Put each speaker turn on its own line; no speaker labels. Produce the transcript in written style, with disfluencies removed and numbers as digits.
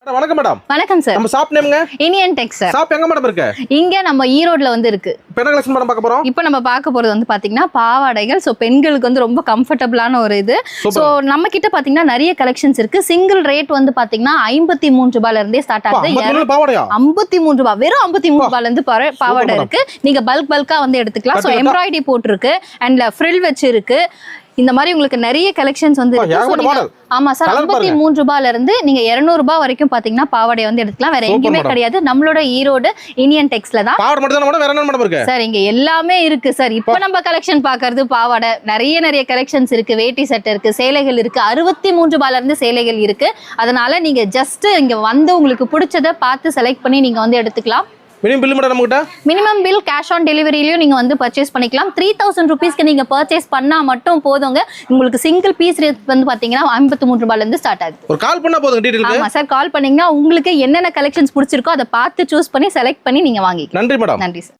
வணக்கம் மேடம்.
வணக்கம் சார்.
நம்ம ஷாப் நேம்ங்க
இனியன் டெக் சார்.
ஷாப் எங்க மேடம் இருக்கு?
இங்க நம்ம ஈரோட்ல வந்து இருக்கு.
இப்போ என்ன கலெக்ஷன் மேடம் பார்க்க போறோம்?
இப்போ நம்ம பார்க்க போறது வந்து பாத்தீங்கன்னா பாவாடைகள். சோ பெண்களுக்கு வந்து ரொம்ப கம்ஃபர்ட்டபிளான ஒரு இது. சோ நம்ம கிட்ட பாத்தீங்கன்னா நிறைய கலெக்ஷன்ஸ் இருக்கு. சிங்கிள் ரேட் வந்து பாத்தீங்கன்னா 53 ரூபாயில இருந்தே ஸ்டார்ட் ஆகுது. 53 ரூபாய், வெறும் 53 ரூபாயில இருந்து பாவாடை இருக்கு. நீங்க பல்கா வந்து எடுத்துக்கலாம். சோ எம்ப்ராய்டரி போட்டுருக்கு அண்ட் ஃப்ரில் வச்சு இருக்கு. இந்த மாதிரி உங்களுக்கு நிறைய கலெக்ஷன்ஸ் வந்து இருக்கு. ஆமா சார், 53 ரூபாயில இருந்து நீங்க 200 ரூபாய் வரைக்கும் பாத்தீங்கன்னா பாவாடை வந்து எடுத்துக்கலாம். வேற எங்கேயுமே கிடையாது, நம்மளோட ஈரோடு இனியன் டெக்ஸ்ல தான்.
பாவாடை மட்டும் தான் வேற என்ன மேடம் இருக்கு?
சார் இங்க எல்லாமே இருக்கு சார். இப்போ நம்ம கலெக்ஷன் பாக்குறது பாவாடை, நிறைய கலெக்ஷன்ஸ் இருக்கு. வேட்டி சட்டை இருக்கு, சேலைகள் இருக்கு. 63 ரூபாயில இருந்து சேலைகள் இருக்கு. அதனால நீங்க ஜஸ்ட் இங்க வந்து உங்களுக்கு பிடிச்சதை பார்த்து செலக்ட் பண்ணி நீங்க வந்து எடுத்துக்கலாம்.
மினிமம் பில் மட்டும் நம்மகிட்ட
மினிமம் பில் கேஷ் ஆன் டெலிவரியிலயும் நீங்க வந்து பர்ச்சேஸ் பண்ணிக்கலாம். 3000 ரூபீஸ்க்கு நீங்க பர்ச்சேஸ் பண்ணா மட்டும் போதுங்க. உங்களுக்கு சிங்கிள் பீஸ் ரேட் வந்து பாத்தீங்கன்னா 53 ரூபாயில இருந்து ஸ்டார்ட் ஆகுது.
ஒரு கால் பண்ணா போதும் டீடைல்ஸ்.
ஆமா சார், கால் பண்ணீங்கன்னா உங்களுக்கு என்னென்ன கலெக்ஷன்ஸ் பிடிச்சிருக்கோ அதை பார்த்து சூஸ் பண்ணி செலக்ட் பண்ணி நீங்க வாங்கிக்கலாம்.
நன்றி மேடம்.
நன்றி சார்.